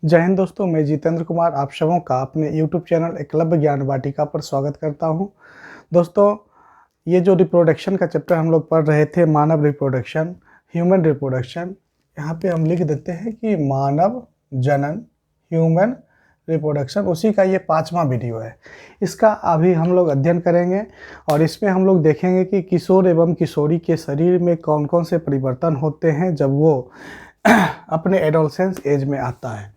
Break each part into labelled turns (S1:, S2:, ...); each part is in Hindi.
S1: जय हिंद दोस्तों, मैं जितेंद्र कुमार आप सबों का अपने YouTube चैनल एकलव्य ज्ञान वाटिका पर स्वागत करता हूं। दोस्तों, ये जो रिप्रोडक्शन का चैप्टर हम लोग पढ़ रहे थे, मानव रिप्रोडक्शन, ह्यूमन रिप्रोडक्शन, यहाँ पे हम लिख देते हैं कि मानव जनन, ह्यूमन रिप्रोडक्शन, उसी का ये 5वां वीडियो है। इसका अभी हम लोग अध्ययन करेंगे और इसमें हम लोग देखेंगे कि किशोर एवं किशोरी के शरीर में कौन कौन से परिवर्तन होते हैं जब वो अपने एडोलसेंस एज में आता है।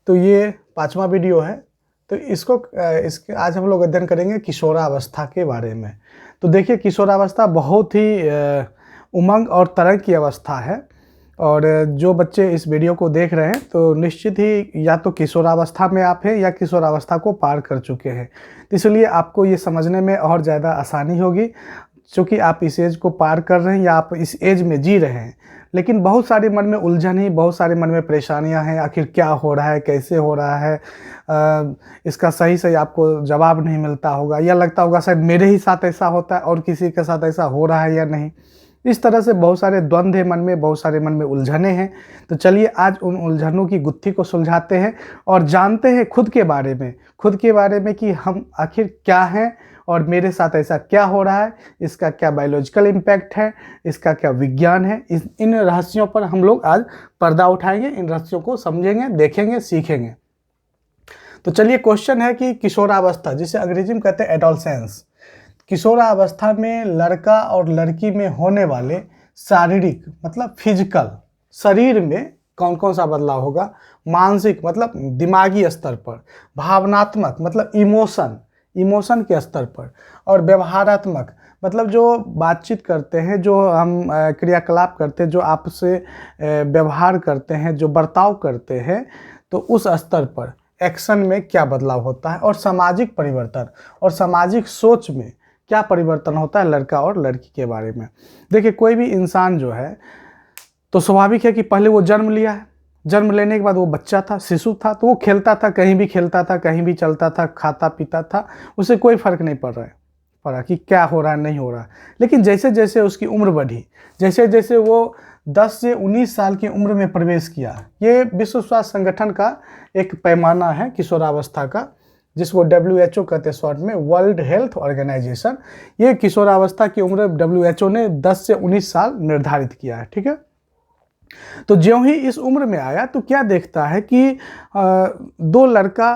S1: तो ये 5वां वीडियो है। तो इसके आज हम लोग अध्ययन करेंगे किशोरावस्था के बारे में। तो देखिए, किशोरावस्था बहुत ही उमंग और तरंग की अवस्था है और जो बच्चे इस वीडियो को देख रहे हैं तो निश्चित ही या तो किशोरावस्था में आप हैं या किशोरावस्था को पार कर चुके हैं। तो इसलिए आपको ये समझने में और ज़्यादा आसानी होगी, क्योंकि आप इस एज को पार कर रहे हैं या आप इस एज में जी रहे हैं। लेकिन बहुत सारे मन में उलझन ही, बहुत सारे मन में परेशानियां हैं। आखिर क्या हो रहा है, कैसे हो रहा है, इसका सही आपको जवाब नहीं मिलता होगा, या लगता होगा शायद मेरे ही साथ ऐसा होता है और किसी के साथ ऐसा हो रहा है या नहीं। इस तरह से बहुत सारे द्वंद्व है मन में, बहुत सारे मन में उलझने हैं। तो चलिए आज उन उलझनों की गुत्थी को सुलझाते हैं और जानते हैं खुद के बारे में कि हम आखिर क्या हैं और मेरे साथ ऐसा क्या हो रहा है, इसका क्या बायोलॉजिकल इम्पैक्ट है, इसका क्या विज्ञान है। इन रहस्यों पर हम लोग आज पर्दा उठाएंगे, इन रहस्यों को समझेंगे, देखेंगे, सीखेंगे। तो चलिए, क्वेश्चन है कि किशोरावस्था, जिसे अंग्रेजी में कहते हैं एडोलसेंस, किशोरावस्था में लड़का और लड़की में होने वाले शारीरिक मतलब फिजिकल शरीर में कौन कौन सा बदलाव होगा, मानसिक मतलब दिमागी स्तर पर, भावनात्मक मतलब इमोशन के स्तर पर, और व्यवहारात्मक मतलब जो बातचीत करते हैं, जो हम क्रियाकलाप करते हैं, जो आपसे व्यवहार करते हैं, जो बर्ताव करते हैं, तो उस स्तर पर एक्शन में क्या बदलाव होता है, और सामाजिक परिवर्तन और सामाजिक सोच में क्या परिवर्तन होता है लड़का और लड़की के बारे में। देखिए, कोई भी इंसान जो है तो स्वाभाविक है कि पहले वो जन्म लिया है, जन्म लेने के बाद वो बच्चा था, शिशु था, तो वो खेलता था, कहीं भी खेलता था, कहीं भी चलता था, खाता पीता था, उसे कोई फर्क नहीं पड़ा कि क्या हो रहा है, नहीं हो रहा। लेकिन जैसे जैसे उसकी उम्र बढ़ी, जैसे जैसे वो 10 से 19 साल की उम्र में प्रवेश किया, ये विश्व स्वास्थ्य संगठन का एक पैमाना है किशोरावस्था का, जिसको WHO कहते हैं शॉर्ट में, वर्ल्ड हेल्थ ऑर्गेनाइजेशन। ये किशोरावस्था की उम्र WHO ने 10 से 19 साल निर्धारित किया है, ठीक है। तो ज्यों ही इस उम्र में आया तो क्या देखता है कि दो लड़का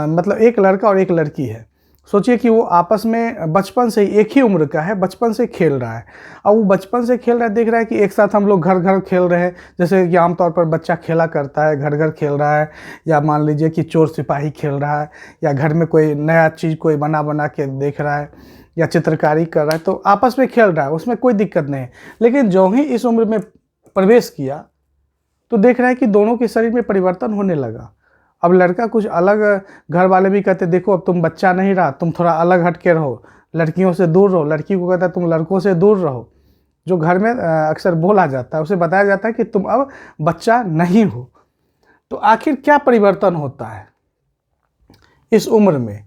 S1: मतलब एक लड़का और एक लड़की है। सोचिए कि वो आपस में बचपन से ही एक ही उम्र का है, बचपन से खेल रहा है। अब वो बचपन से खेल रहा है, देख रहा है कि एक साथ हम लोग घर घर खेल रहे हैं, जैसे कि आमतौर पर बच्चा खेला करता है, घर घर खेल रहा है, या मान लीजिए कि चोर सिपाही खेल रहा है, या घर में कोई नया चीज़ कोई बना के देख रहा है, या चित्रकारी कर रहा है, तो आपस में खेल रहा है, उसमें कोई दिक्कत नहीं है। लेकिन जो ही इस उम्र में प्रवेश किया तो देख रहा है कि दोनों के शरीर में परिवर्तन होने लगा। अब लड़का कुछ अलग, घर वाले भी कहते देखो अब तुम बच्चा नहीं रहा, तुम थोड़ा अलग हट के रहो, लड़कियों से दूर रहो। लड़की को कहता है तुम लड़कों से दूर रहो, जो घर में अक्सर बोला जाता है, उसे बताया जाता है कि तुम अब बच्चा नहीं हो। तो आखिर क्या परिवर्तन होता है इस उम्र में,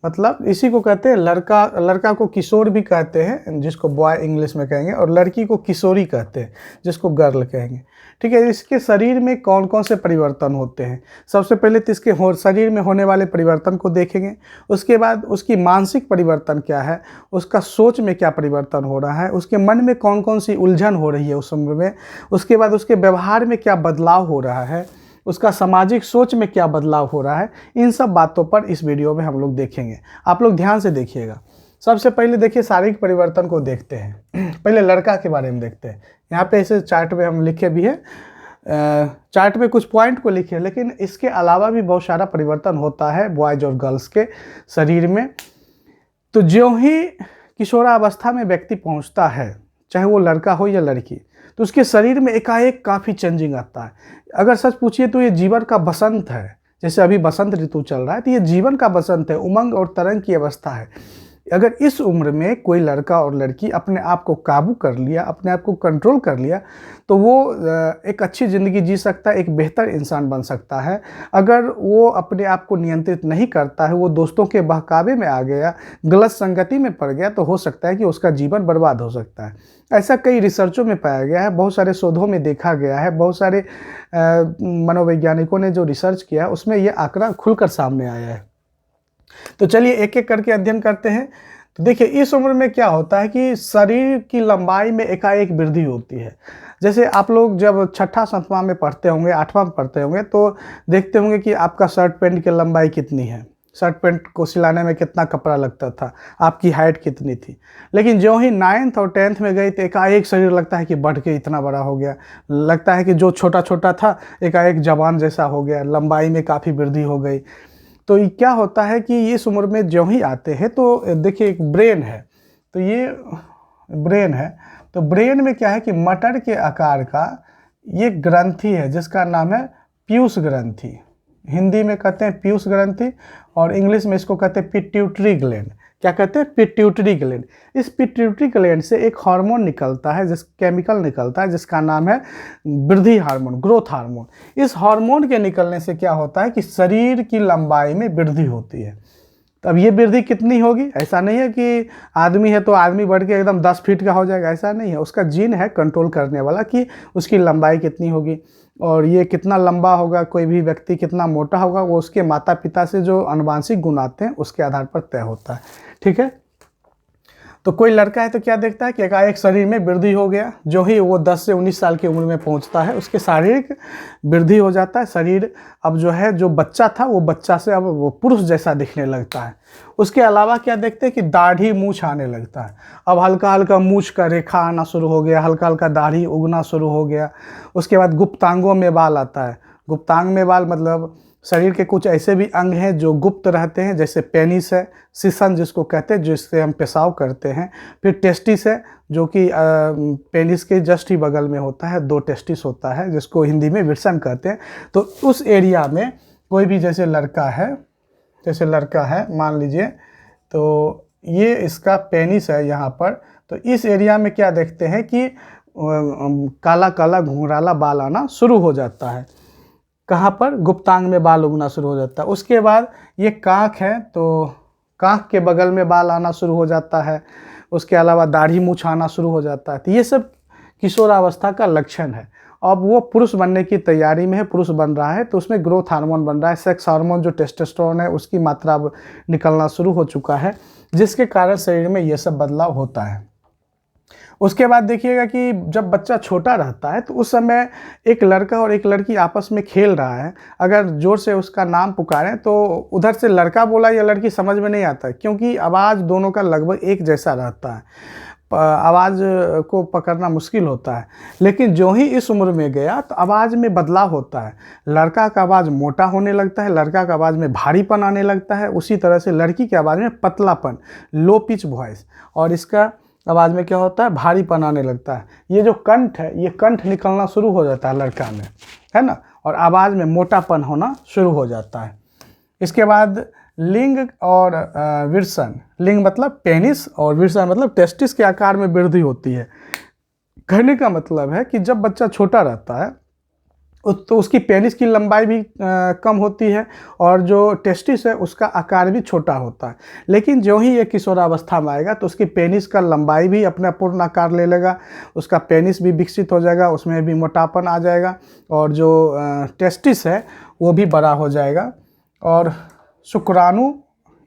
S1: मतलब इसी को कहते हैं लड़का को किशोर भी कहते हैं, जिसको बॉय इंग्लिश में कहेंगे, और लड़की को किशोरी कहते हैं, जिसको गर्ल कहेंगे, ठीक है। इसके शरीर में कौन कौन से परिवर्तन होते हैं, सबसे पहले तो इसके शरीर में होने वाले परिवर्तन को देखेंगे। उसके बाद उसकी मानसिक परिवर्तन क्या है, उसका सोच में क्या परिवर्तन हो रहा है, उसके मन में कौन कौन सी उलझन हो रही है उस उम्र में। उसके बाद उसके व्यवहार में क्या बदलाव हो रहा है, उसका सामाजिक सोच में क्या बदलाव हो रहा है। इन सब बातों पर इस वीडियो में हम लोग देखेंगे, आप लोग ध्यान से देखिएगा। सबसे पहले देखिए शारीरिक परिवर्तन को देखते हैं। पहले लड़का के बारे में देखते हैं। यहाँ पे इसे चार्ट में हम लिखे भी है, चार्ट में कुछ पॉइंट को लिखे, लेकिन इसके अलावा भी बहुत सारा परिवर्तन होता है बॉयज और गर्ल्स के शरीर में। तो ज्यों ही किशोरावस्था में व्यक्ति पहुँचता है, चाहे वो लड़का हो या लड़की, तो उसके शरीर में एकाएक काफ़ी चेंजिंग आता है। अगर सच पूछिए तो ये जीवन का बसंत है। जैसे अभी बसंत ऋतु चल रहा है, तो ये जीवन का बसंत है, उमंग और तरंग की अवस्था है। अगर इस उम्र में कोई लड़का और लड़की अपने आप को काबू कर लिया, अपने आप को कंट्रोल कर लिया, तो वो एक अच्छी ज़िंदगी जी सकता है, एक बेहतर इंसान बन सकता है। अगर वो अपने आप को नियंत्रित नहीं करता है, वो दोस्तों के बहकावे में आ गया, गलत संगति में पड़ गया, तो हो सकता है कि उसका जीवन बर्बाद हो सकता है। ऐसा कई रिसर्चों में पाया गया है, बहुत सारे शोधों में देखा गया है, बहुत सारे मनोवैज्ञानिकों ने जो रिसर्च किया उसमें ये आंकड़ा खुलकर सामने आया है। तो चलिए एक एक करके अध्ययन करते हैं। तो देखिए, इस उम्र में क्या होता है कि शरीर की लंबाई में एकाएक वृद्धि होती है। जैसे आप लोग जब छठा सातवां में पढ़ते होंगे, आठवां में पढ़ते होंगे, तो देखते होंगे कि आपका शर्ट पैंट की लंबाई कितनी है, शर्ट पैंट को सिलाने में कितना कपड़ा लगता था, आपकी हाइट कितनी थी। लेकिन जो ही 9th और 10th में गई तो एकाएक शरीर लगता है कि बढ़ के इतना बड़ा हो गया, लगता है कि जो छोटा छोटा था एकाएक जवान जैसा हो गया, लंबाई में काफ़ी वृद्धि हो गई। तो ये क्या होता है कि इस उम्र में जो ही आते हैं, तो देखिए एक ब्रेन है, तो ये ब्रेन है, तो ब्रेन में क्या है कि मटर के आकार का ये ग्रंथि है जिसका नाम है पीयूष ग्रंथि। हिंदी में कहते हैं पीयूष ग्रंथि और इंग्लिश में इसको कहते हैं पिट्यूटरी ग्लैंड। क्या कहते हैं? Pituitary gland. इस पिट्यूटरी ग्लैंड से एक हार्मोन निकलता है, केमिकल निकलता है जिसका नाम है वृद्धि हार्मोन, ग्रोथ हार्मोन। इस हार्मोन के निकलने से क्या होता है कि शरीर की लंबाई में वृद्धि होती है। तो अब ये वृद्धि कितनी होगी? ऐसा नहीं है कि आदमी है तो आदमी बढ़ के एकदम 10 फीट का हो जाएगा, ऐसा नहीं है। उसका जीन है कंट्रोल करने वाला कि उसकी लंबाई कितनी होगी, और ये कितना लंबा होगा, कोई भी व्यक्ति कितना मोटा होगा, वो उसके माता पिता से जो आनुवांशिक गुण आते हैं उसके आधार पर तय होता है। ठीक है। तो कोई लड़का है तो क्या देखता है कि एकाएक शरीर में वृद्धि हो गया। जो ही वो 10 से 19 साल की उम्र में पहुंचता है उसके शारीरिक वृद्धि हो जाता है। शरीर अब जो है, जो बच्चा था वो बच्चा से अब वो पुरुष जैसा दिखने लगता है। उसके अलावा क्या देखते हैं कि दाढ़ी मूछ आने लगता है। अब हल्का हल्का मूछ का रेखा आना शुरू हो गया, हल्का हल्का दाढ़ी उगना शुरू हो गया। उसके बाद गुप्तांगों में बाल आता है। गुप्तांग में बाल मतलब शरीर के कुछ ऐसे भी अंग हैं जो गुप्त रहते हैं, जैसे पेनिस है, सिसन जिसको कहते हैं, जिससे हम पेशाब करते हैं। फिर टेस्टिस है जो कि पेनिस के जस्ट ही बगल में होता है, 2 टेस्टिस होता है जिसको हिंदी में विर्सन कहते हैं। तो उस एरिया में कोई भी जैसे लड़का है मान लीजिए, तो ये इसका पेनिस है यहाँ पर। तो इस एरिया में क्या देखते हैं कि काला काला घुंघराला बाल आना शुरू हो जाता है। कहाँ पर? गुप्तांग में बाल उगना शुरू हो जाता है। उसके बाद ये कांख है, तो कांख के बगल में बाल आना शुरू हो जाता है। उसके अलावा दाढ़ी मूछ आना शुरू हो जाता है। तो ये सब किशोरावस्था का लक्षण है। अब वो पुरुष बनने की तैयारी में है, पुरुष बन रहा है, तो उसमें ग्रोथ हार्मोन बन रहा है। सेक्स हार्मोन जो टेस्टोस्टेरोन है उसकी मात्रा अब निकलना शुरू हो चुका है, जिसके कारण शरीर में ये सब बदलाव होता है। उसके बाद देखिएगा कि जब बच्चा छोटा रहता है तो उस समय एक लड़का और एक लड़की आपस में खेल रहा है, अगर जोर से उसका नाम पुकारें तो उधर से लड़का बोला या लड़की समझ में नहीं आता, क्योंकि आवाज़ दोनों का लगभग एक जैसा रहता है। आवाज़ को पकड़ना मुश्किल होता है। लेकिन जो ही इस उम्र में गया तो आवाज़ में बदलाव होता है। लड़का का आवाज़ मोटा होने लगता है, लड़का का आवाज़ में भारीपन आने लगता है। उसी तरह से लड़की की आवाज़ में पतलापन, लो पिच वॉइस, और इसका आवाज़ में क्या होता है? भारीपन आने लगता है। ये जो कंठ है, ये कंठ निकलना शुरू हो जाता है लड़का में, है ना, और आवाज़ में मोटापन होना शुरू हो जाता है। इसके बाद लिंग और विर्सन, लिंग मतलब पेनिस और विर्सन मतलब टेस्टिस के आकार में वृद्धि होती है। कहने का मतलब है कि जब बच्चा छोटा रहता है तो उसकी पेनिस की लंबाई भी कम होती है और जो टेस्टिस है उसका आकार भी छोटा होता है। लेकिन जो ही ये किशोरावस्था में आएगा तो उसकी पेनिस का लंबाई भी अपना पूर्ण आकार ले लेगा, उसका पेनिस भी विकसित हो जाएगा, उसमें भी मोटापन आ जाएगा, और जो टेस्टिस है वो भी बड़ा हो जाएगा, और शुक्राणु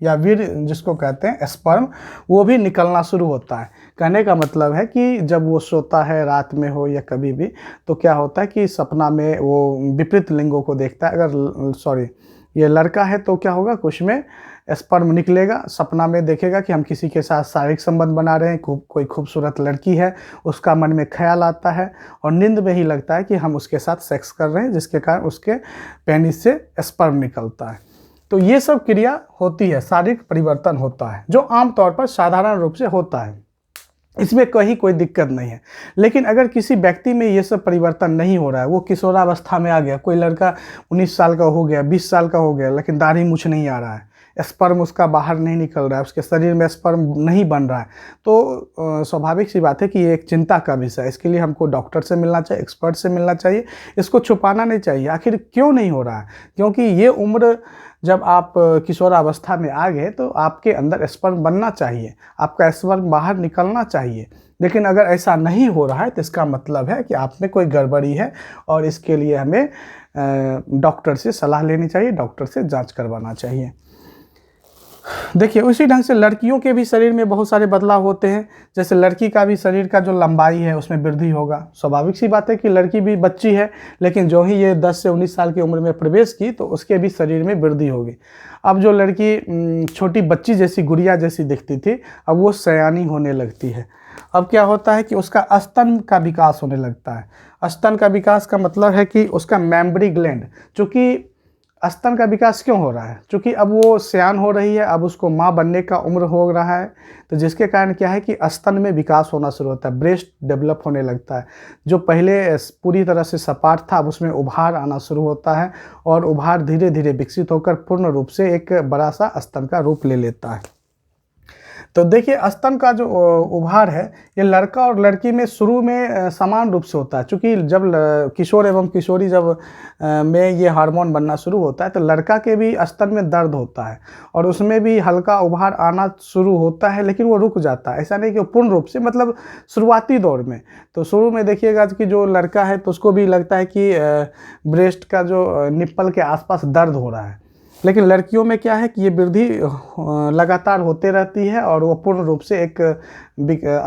S1: या वीर जिसको कहते हैं स्पर्म, वो भी निकलना शुरू होता है। कहने का मतलब है कि जब वो सोता है, रात में हो या कभी भी, तो क्या होता है कि सपना में वो विपरीत लिंगों को देखता है। अगर ये लड़का है तो क्या होगा, कुछ में स्पर्म निकलेगा, सपना में देखेगा कि हम किसी के साथ शारीरिक संबंध बना रहे हैं, कोई खूबसूरत लड़की है, उसका मन में ख्याल आता है और नींद में ही लगता है कि हम उसके साथ सेक्स कर रहे हैं, जिसके कारण उसके पेनिस से स्पर्म निकलता है। तो ये सब क्रिया होती है, शारीरिक परिवर्तन होता है, जो आमतौर पर साधारण रूप से होता है, इसमें कहीं कोई दिक्कत नहीं है। लेकिन अगर किसी व्यक्ति में ये सब परिवर्तन नहीं हो रहा है, वो किशोरावस्था में आ गया, कोई लड़का 19 साल का हो गया, 20 साल का हो गया, लेकिन दाढ़ी मूछ नहीं आ रहा है, स्पर्म उसका बाहर नहीं निकल रहा है, उसके शरीर में स्पर्म नहीं बन रहा है, तो स्वाभाविक सी बात है कि ये एक चिंता का विषय है। इसके लिए हमको डॉक्टर से मिलना चाहिए, एक्सपर्ट से मिलना चाहिए, इसको छुपाना नहीं चाहिए। आखिर क्यों नहीं हो रहा है? क्योंकि ये उम्र जब आप किशोरावस्था में आ गए तो आपके अंदर स्पर्म बनना चाहिए, आपका स्पर्म बाहर निकलना चाहिए। लेकिन अगर ऐसा नहीं हो रहा है तो इसका मतलब है कि आप में कोई गड़बड़ी है और इसके लिए हमें डॉक्टर से सलाह लेनी चाहिए, डॉक्टर से जांच करवाना चाहिए। देखिए, उसी ढंग से लड़कियों के भी शरीर में बहुत सारे बदलाव होते हैं। जैसे लड़की का भी शरीर का जो लंबाई है उसमें वृद्धि होगा। स्वाभाविक सी बात है कि लड़की भी बच्ची है, लेकिन जो ही ये 10 से 19 साल की उम्र में प्रवेश की तो उसके भी शरीर में वृद्धि होगी। अब जो लड़की छोटी बच्ची जैसी, गुड़िया जैसी दिखती थी, अब वो सयानी होने लगती है। अब क्या होता है कि उसका स्तन का विकास होने लगता है। स्तन का विकास का मतलब है कि उसका मेम्ब्री ग्लैंड, चूँकि स्तन का विकास क्यों हो रहा है? क्योंकि अब वो सयान हो रही है, अब उसको माँ बनने का उम्र हो रहा है, तो जिसके कारण क्या है कि स्तन में विकास होना शुरू होता है, ब्रेस्ट डेवलप होने लगता है। जो पहले पूरी तरह से सपाट था अब उसमें उभार आना शुरू होता है और उभार धीरे धीरे विकसित होकर पूर्ण रूप से एक बड़ा सा स्तन का रूप ले लेता है। तो देखिए, स्तन का जो उभार है ये लड़का और लड़की में शुरू में समान रूप से होता है। चूँकि जब किशोर एवं किशोरी जब में ये हार्मोन बनना शुरू होता है तो लड़का के भी स्तन में दर्द होता है और उसमें भी हल्का उभार आना शुरू होता है, लेकिन वो रुक जाता है। ऐसा नहीं कि वो पूर्ण रूप से, मतलब शुरुआती दौर में। तो शुरू में देखिएगा कि जो लड़का है तो उसको भी लगता है कि ब्रेस्ट का जो निप्पल के आसपास दर्द हो रहा है, लेकिन लड़कियों में क्या है कि ये वृद्धि लगातार होते रहती है और वो पूर्ण रूप से एक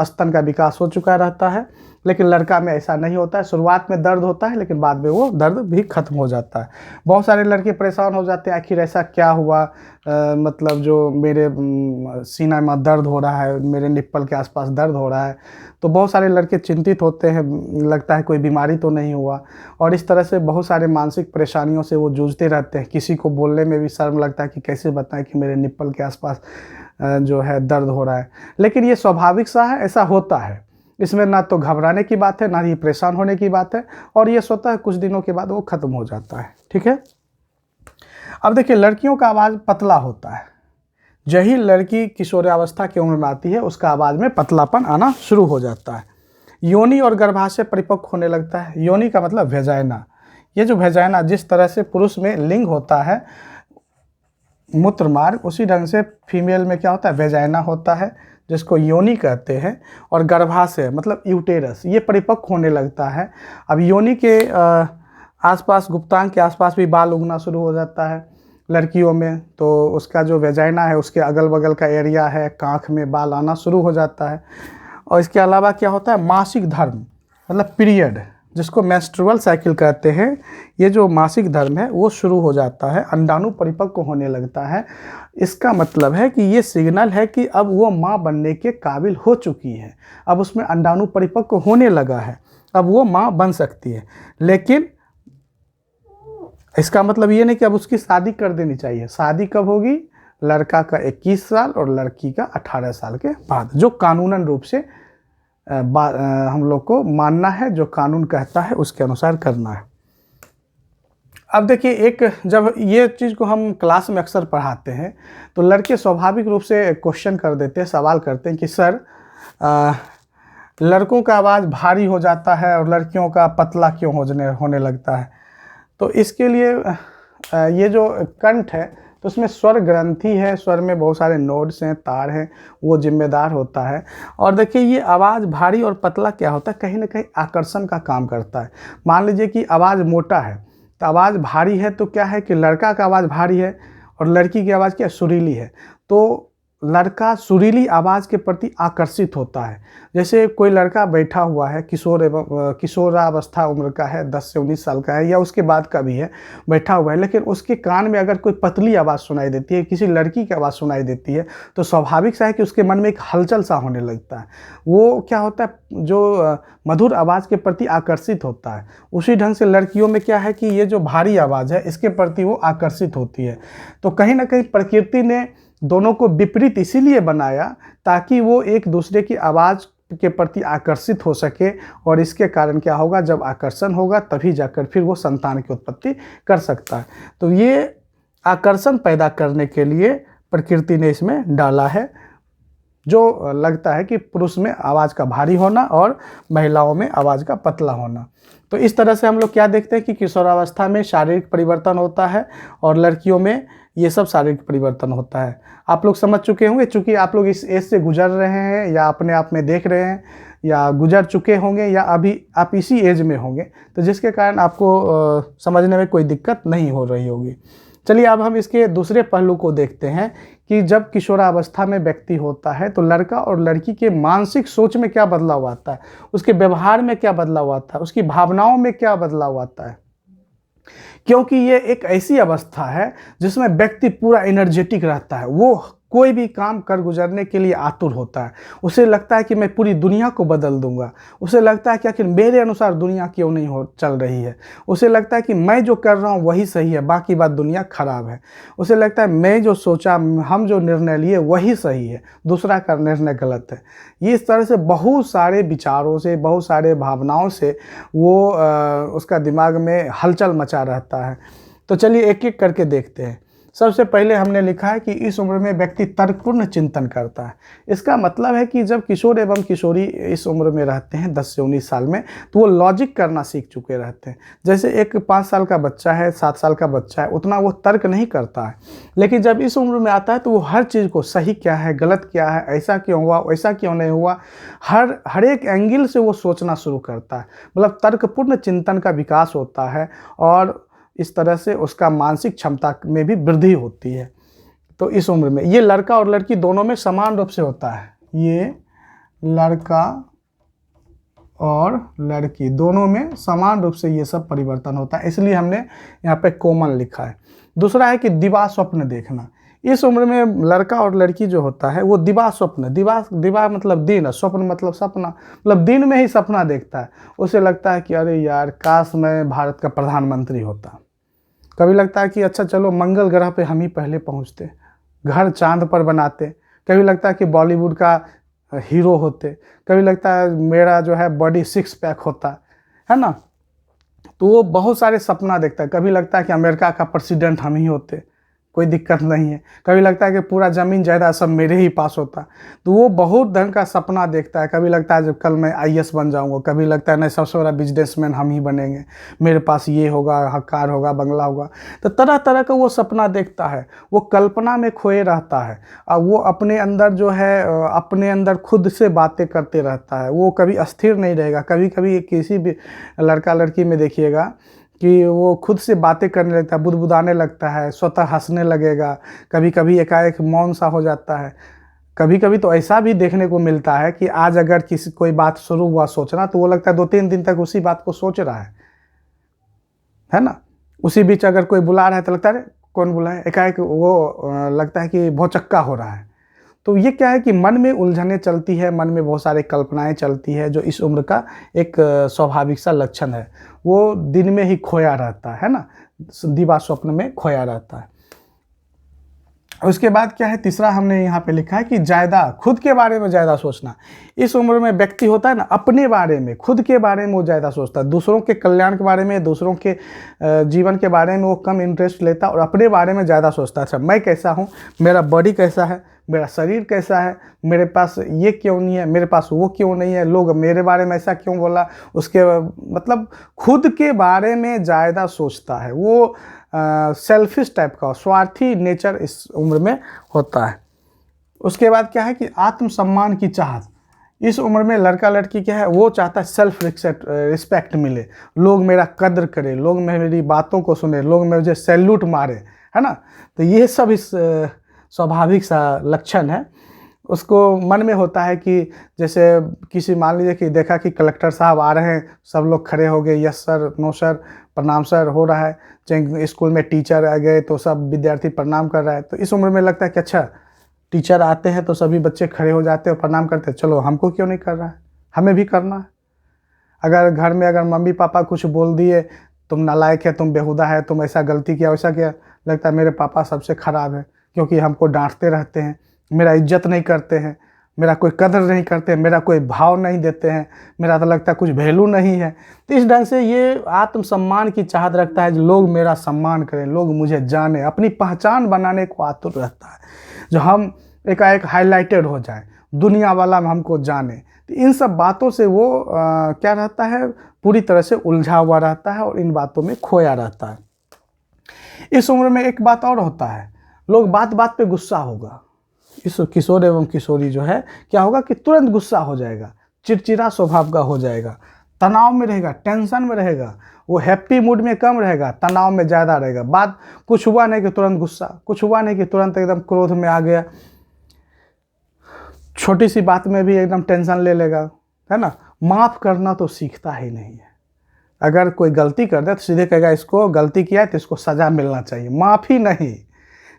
S1: स्तन का विकास हो चुका रहता है। लेकिन लड़का में ऐसा नहीं होता है, शुरुआत में दर्द होता है लेकिन बाद में वो दर्द भी खत्म हो जाता है। बहुत सारे लड़के परेशान हो जाते हैं, आखिर ऐसा क्या हुआ, मतलब जो मेरे सीना में दर्द हो रहा है, मेरे निप्पल के आसपास दर्द हो रहा है। तो बहुत सारे लड़के चिंतित होते हैं, लगता है कोई बीमारी तो नहीं हुआ, और इस तरह से बहुत सारे मानसिक परेशानियों से वो जूझते रहते हैं। किसी को बोलने में भी शर्म लगता है कि कैसे बताएं कि मेरे निप्पल के आसपास जो है दर्द हो रहा है। लेकिन ये स्वाभाविक सा है, ऐसा होता है, इसमें ना तो घबराने की बात है ना ही परेशान होने की बात है, और ये स्वतः कुछ दिनों के बाद वो खत्म हो जाता है। ठीक है। अब देखिए, लड़कियों का आवाज़ पतला होता है। यही लड़की किशोरावस्था की उम्र में आती है उसका आवाज़ में पतलापन आना शुरू हो जाता है। योनि और गर्भाशय परिपक्व होने लगता है। योनि का मतलब वेजाइना। ये जो वेजाइना, जिस तरह से पुरुष में लिंग होता है मूत्र मार्ग, उसी ढंग से फीमेल में क्या होता है, वेजाइना होता है, जिसको योनि कहते हैं। और गर्भाशय मतलब यूटेरस, ये परिपक्व होने लगता है। अब योनि के आसपास, गुप्तांग के आसपास भी बाल उगना शुरू हो जाता है लड़कियों में। तो उसका जो वेजाइना है उसके अगल बगल का एरिया है, कांख में बाल आना शुरू हो जाता है। और इसके अलावा क्या होता है, मासिक धर्म मतलब पीरियड, जिसको मेंस्ट्रुअल साइकिल कहते हैं, ये जो मासिक धर्म है वो शुरू हो जाता है। अंडाणु परिपक्व होने लगता है। इसका मतलब है कि ये सिग्नल है कि अब वो माँ बनने के काबिल हो चुकी है, अब उसमें अंडाणु परिपक्व होने लगा है, अब वो माँ बन सकती है। लेकिन इसका मतलब ये नहीं कि अब उसकी शादी कर देनी चाहिए। शादी कब होगी? लड़का का 21 साल और लड़की का 18 साल के बाद, जो कानूनन रूप से हम लोग को मानना है, जो कानून कहता है उसके अनुसार करना है। अब देखिए, एक जब ये चीज़ को हम क्लास में अक्सर पढ़ाते हैं तो लड़के स्वाभाविक रूप से क्वेश्चन कर देते हैं, सवाल करते हैं कि सर लड़कों का आवाज़ भारी हो जाता है और लड़कियों का पतला क्यों होने लगता है? तो इसके लिए ये जो कंठ है तो उसमें स्वर ग्रंथि है, स्वर में बहुत सारे नोड्स हैं, तार हैं, वो जिम्मेदार होता है। और देखिए, ये आवाज़ भारी और पतला क्या होता है, कहीं ना कहीं आकर्षण का काम करता है। मान लीजिए कि आवाज़ मोटा है तो आवाज़ भारी है, तो क्या है कि लड़का का आवाज़ भारी है और लड़की की आवाज़ क्या सुरीली है, तो लड़का सुरीली आवाज़ के प्रति आकर्षित होता है। जैसे कोई लड़का बैठा हुआ है, किशोरावस्था उम्र का है, 10 से 19 साल का है या उसके बाद का भी है, बैठा हुआ है, लेकिन उसके कान में अगर कोई पतली आवाज़ सुनाई देती है, किसी लड़की की आवाज़ सुनाई देती है, तो स्वाभाविक सा है कि उसके मन में एक हलचल सा होने लगता है। वो क्या होता है, जो मधुर आवाज़ के प्रति आकर्षित होता है। उसी ढंग से लड़कियों में क्या है कि ये जो भारी आवाज़ है इसके प्रति वो आकर्षित होती है। तो कहीं ना कहीं प्रकृति ने दोनों को विपरीत इसीलिए बनाया ताकि वो एक दूसरे की आवाज़ के प्रति आकर्षित हो सके, और इसके कारण क्या होगा, जब आकर्षण होगा तभी जाकर फिर वो संतान की उत्पत्ति कर सकता है। तो ये आकर्षण पैदा करने के लिए प्रकृति ने इसमें डाला है, जो लगता है कि पुरुष में आवाज़ का भारी होना और महिलाओं में आवाज़ का पतला होना। तो इस तरह से हम लोग क्या देखते हैं कि किशोरावस्था में शारीरिक परिवर्तन होता है और लड़कियों में ये सब शारीरिक परिवर्तन होता है। आप लोग समझ चुके होंगे, चूँकि आप लोग इस एज से गुजर रहे हैं या अपने आप में देख रहे हैं या गुजर चुके होंगे या अभी आप इसी एज में होंगे, तो जिसके कारण आपको समझने में कोई दिक्कत नहीं हो रही होगी। चलिए अब हम इसके दूसरे पहलू को देखते हैं कि जब किशोरावस्था में व्यक्ति होता है तो लड़का और लड़की के मानसिक सोच में क्या बदलाव आता है, उसके व्यवहार में क्या बदलाव आता है, उसकी भावनाओं में क्या बदलाव आता है। क्योंकि ये एक ऐसी अवस्था है जिसमें व्यक्ति पूरा एनर्जेटिक रहता है, वो कोई भी काम कर गुजरने के लिए आतुर होता है। उसे लगता है कि मैं पूरी दुनिया को बदल दूंगा। उसे लगता है कि आखिर मेरे अनुसार दुनिया क्यों नहीं चल रही है। उसे लगता है कि मैं जो कर रहा हूँ वही सही है, बाकी बात दुनिया खराब है। उसे लगता है मैं जो सोचा, हम जो निर्णय लिए वही सही है, दूसरा का निर्णय गलत है। ये इस तरह से बहुत सारे विचारों से, बहुत सारे भावनाओं से वो उसका दिमाग में हलचल मचा रहता है। तो चलिए एक एक करके देखते हैं। सबसे पहले हमने लिखा है कि इस उम्र में व्यक्ति तर्कपूर्ण चिंतन करता है। इसका मतलब है कि जब किशोर एवं किशोरी इस उम्र में रहते हैं 10 से 19 साल में, तो वो लॉजिक करना सीख चुके रहते हैं। जैसे एक 5 साल का बच्चा है, 7 साल का बच्चा है, उतना वो तर्क नहीं करता है, लेकिन जब इस उम्र में आता है तो वो हर चीज़ को सही क्या है, गलत क्या है, ऐसा क्यों हुआ, वैसा क्यों नहीं हुआ, हर एक एंगल से वो सोचना शुरू करता है। मतलब तर्कपूर्ण चिंतन का विकास होता है और इस तरह से उसका मानसिक क्षमता में भी वृद्धि होती है। तो इस उम्र में ये लड़का और लड़की दोनों में समान रूप से होता है। ये लड़का और लड़की दोनों में समान रूप से ये सब परिवर्तन होता है, इसलिए हमने यहाँ पे कॉमन लिखा है। दूसरा है कि दिवा स्वप्न देखना। इस उम्र में लड़का और लड़की जो होता है वो दिवा स्वप्न, दिवा मतलब दिन, स्वप्न मतलब सपना, मतलब दिन में ही सपना देखता है। उसे लगता है कि अरे यार काश मैं भारत का प्रधानमंत्री होता। कभी लगता है कि अच्छा चलो मंगल ग्रह पे हम ही पहले पहुंचते, घर चांद पर बनाते। कभी लगता है कि बॉलीवुड का हीरो होते। कभी लगता है मेरा जो है बॉडी 6 पैक होता है ना। तो वो बहुत सारे सपना देखता है। कभी लगता है कि अमेरिका का प्रेसिडेंट हम ही होते, कोई दिक्कत नहीं है। कभी लगता है कि पूरा ज़मीन जायदाद सब मेरे ही पास होता। तो वो बहुत ढंग का सपना देखता है। कभी लगता है जब कल मैं IAS बन जाऊंगा, कभी लगता है नहीं सबसे बड़ा बिजनेसमैन हम ही बनेंगे, मेरे पास ये होगा, कार होगा, बंगला होगा। तो तरह तरह का वो सपना देखता है, वो कल्पना में खोए रहता है और वो अपने अंदर जो है अपने अंदर खुद से बातें करते रहता है। वो कभी अस्थिर नहीं रहेगा। कभी कभी किसी भी लड़का लड़की में देखिएगा कि वो खुद से बातें करने लगता है, बुदबुदाने लगता है, स्वतः हंसने लगेगा। कभी कभी एकाएक मौन सा हो जाता है। कभी कभी तो ऐसा भी देखने को मिलता है कि आज अगर किसी कोई बात शुरू हुआ सोचना, तो वो लगता है 2-3 दिन तक उसी बात को सोच रहा है ना। उसी बीच अगर कोई बुला रहा है तो लगता है कौन बुला है, एकाएक वो लगता है कि भौचक्का हो रहा है। तो ये क्या है कि मन में उलझने चलती है, मन में बहुत सारे कल्पनाएं चलती है, जो इस उम्र का एक स्वाभाविक सा लक्षण है। वो दिन में ही खोया रहता है ना, दिवा स्वप्न में खोया रहता है। उसके बाद क्या है, तीसरा हमने यहाँ पे लिखा है कि ज़्यादा खुद के बारे में ज़्यादा सोचना। इस उम्र में व्यक्ति होता है ना, अपने बारे में, खुद के बारे में वो ज़्यादा सोचता है। दूसरों के कल्याण के बारे में, दूसरों के जीवन के बारे में वो कम इंटरेस्ट लेता है और अपने बारे में ज़्यादा सोचता है। अच्छा मैं कैसा हूँ, मेरा बॉडी कैसा है, मेरा शरीर कैसा है, मेरे पास ये क्यों नहीं है, मेरे पास वो क्यों नहीं है, लोग मेरे बारे में ऐसा क्यों बोला, उसके मतलब खुद के बारे में ज़्यादा सोचता है। वो सेल्फिश टाइप का, स्वार्थी नेचर इस उम्र में होता है। उसके बाद क्या है कि आत्मसम्मान की चाहत। इस उम्र में लड़का लड़की क्या है, वो चाहता है सेल्फ रिस्पेक्ट मिले, लोग मेरा कद्र करें, लोग मेरी बातों को सुने, लोग मुझे सैल्यूट मारे, है ना। तो ये सब इस स्वाभाविक सा लक्षण है। उसको मन में होता है कि जैसे किसी मान लीजिए कि देखा कि कलेक्टर साहब आ रहे हैं, सब लोग खड़े हो गए, यस सर, नो सर, प्रणाम सर हो रहा है। चाहे स्कूल में टीचर आ गए तो सब विद्यार्थी प्रणाम कर रहा है। तो इस उम्र में लगता है कि अच्छा टीचर आते हैं तो सभी बच्चे खड़े हो जाते हैं और प्रणाम करते हैं, चलो हमको क्यों नहीं कर रहा है, हमें भी करना है। अगर घर में अगर मम्मी पापा कुछ बोल दिए, तुम नालायक है, तुम बेहुदा है, तुम ऐसा गलती किया, वैसा किया, लगता है मेरे पापा सबसे ख़राब है, क्योंकि हमको डांटते रहते हैं, मेरा इज्जत नहीं करते हैं, मेरा कोई कदर नहीं करते, मेरा कोई भाव नहीं देते हैं, मेरा तो लगता है कुछ वैल्यू नहीं है। तो इस ढंग से ये आत्मसम्मान की चाहत रखता है, लोग मेरा सम्मान करें, लोग मुझे जाने, अपनी पहचान बनाने को आतुर रहता है। जो हम एकाएक हाईलाइटेड हो जाए, दुनिया वाला हमको जाने। तो इन सब बातों से वो क्या रहता है, पूरी तरह से उलझा हुआ रहता है और इन बातों में खोया रहता है। इस उम्र में एक बात और होता है, लोग बात बात पे गुस्सा होगा। इस किशोर एवं किशोरी जो है क्या होगा कि तुरंत गुस्सा हो जाएगा, चिड़चिड़ा स्वभाव का हो जाएगा, तनाव में रहेगा, टेंशन में रहेगा, वो हैप्पी मूड में कम रहेगा, तनाव में ज़्यादा रहेगा। बात कुछ हुआ नहीं कि तुरंत गुस्सा, कुछ हुआ नहीं कि तुरंत एकदम क्रोध में आ गया, छोटी सी बात में भी एकदम टेंशन ले लेगा, है ना। माफ़ करना तो सीखता ही नहीं है। अगर कोई गलती कर दे तो सीधे कहेगा इसको गलती किया है तो इसको सज़ा मिलना चाहिए, माफ़ी नहीं।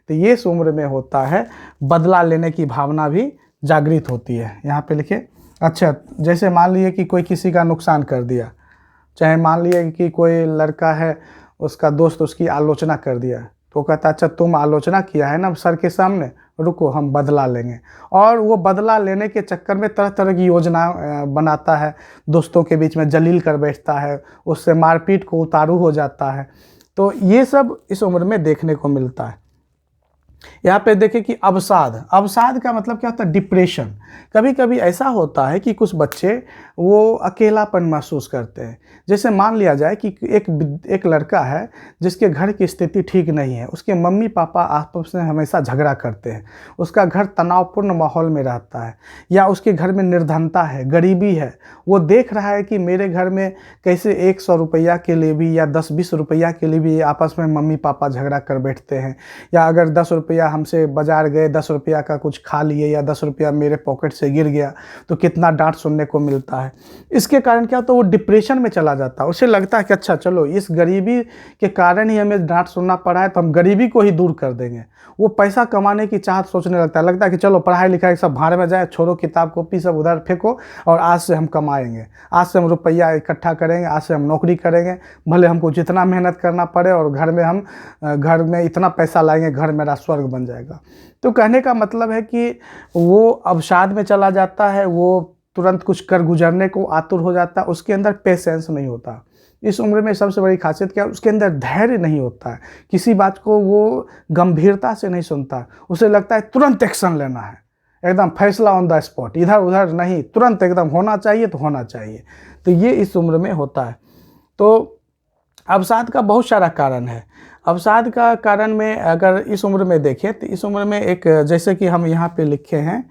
S1: तो ये इस उम्र में होता है, बदला लेने की भावना भी जागृत होती है। यहाँ पे लिखिए, अच्छा जैसे मान लीजिए कि कोई किसी का नुकसान कर दिया, चाहे मान लीजिए कि कोई लड़का है, उसका दोस्त उसकी आलोचना कर दिया, तो कहता अच्छा तुम आलोचना किया है ना सर के सामने, रुको हम बदला लेंगे। और वो बदला लेने के चक्कर में तरह तरह की योजना बनाता है, दोस्तों के बीच में जलील कर बैठता है, उससे मारपीट को उतारू हो जाता है। तो ये सब इस उम्र में देखने को मिलता है। यहाँ पे देखें कि अवसाद, अवसाद का मतलब क्या होता है, डिप्रेशन। कभी कभी ऐसा होता है कि कुछ बच्चे वो अकेलापन महसूस करते हैं। जैसे मान लिया जाए कि एक लड़का है जिसके घर की स्थिति ठीक नहीं है, उसके मम्मी पापा आपस में हमेशा झगड़ा करते हैं, उसका घर तनावपूर्ण माहौल में रहता है, या उसके घर में निर्धनता है, गरीबी है। वो देख रहा है कि मेरे घर में कैसे 100 रुपया के लिए भी या 10-20 रुपया के लिए भी आपस में मम्मी पापा झगड़ा कर बैठते हैं, या अगर 10 रुपया हमसे बाजार गए, 10 रुपया का कुछ खा लिए या 10 रुपया मेरे पॉकेट से गिर गया तो कितना डांट सुनने को मिलता है। इसके कारण क्या तो वो डिप्रेशन में चला जाता है। उसे लगता है कि अच्छा चलो इस गरीबी के कारण ही हमें डांट सुनना पड़ा है तो हम गरीबी को ही दूर कर देंगे। वो पैसा कमाने की चाहत सोचने लगता है कि चलो पढ़ाई लिखाई सब भाड़ में जाए, छोड़ो किताब कॉपी सब उधर फेंको और आज से हम कमाएंगे, आज से हम रुपया इकट्ठा करेंगे, आज से हम नौकरी करेंगे, भले हमको जितना मेहनत करना पड़े, और घर में इतना पैसा लाएंगे, घर मेरा स्वर्ग बन जाएगा। तो कहने का मतलब है कि वो अवसाद में चला जाता है, वो तुरंत कुछ कर गुजरने को आतुर हो जाता है, उसके अंदर पेशेंस नहीं होता। इस उम्र में सबसे बड़ी खासियत क्या है, उसके अंदर धैर्य नहीं होता है, किसी बात को वो गंभीरता से नहीं सुनता, उसे लगता है तुरंत एक्शन लेना है, एकदम फैसला ऑन द स्पॉट, इधर उधर नहीं, तुरंत एकदम होना चाहिए तो होना चाहिए। तो ये इस उम्र में होता है। तो अवसाद का बहुत सारा कारण है। अवसाद का कारण में अगर इस उम्र में देखें तो इस उम्र में एक, जैसे कि हम यहाँ पे लिखे हैं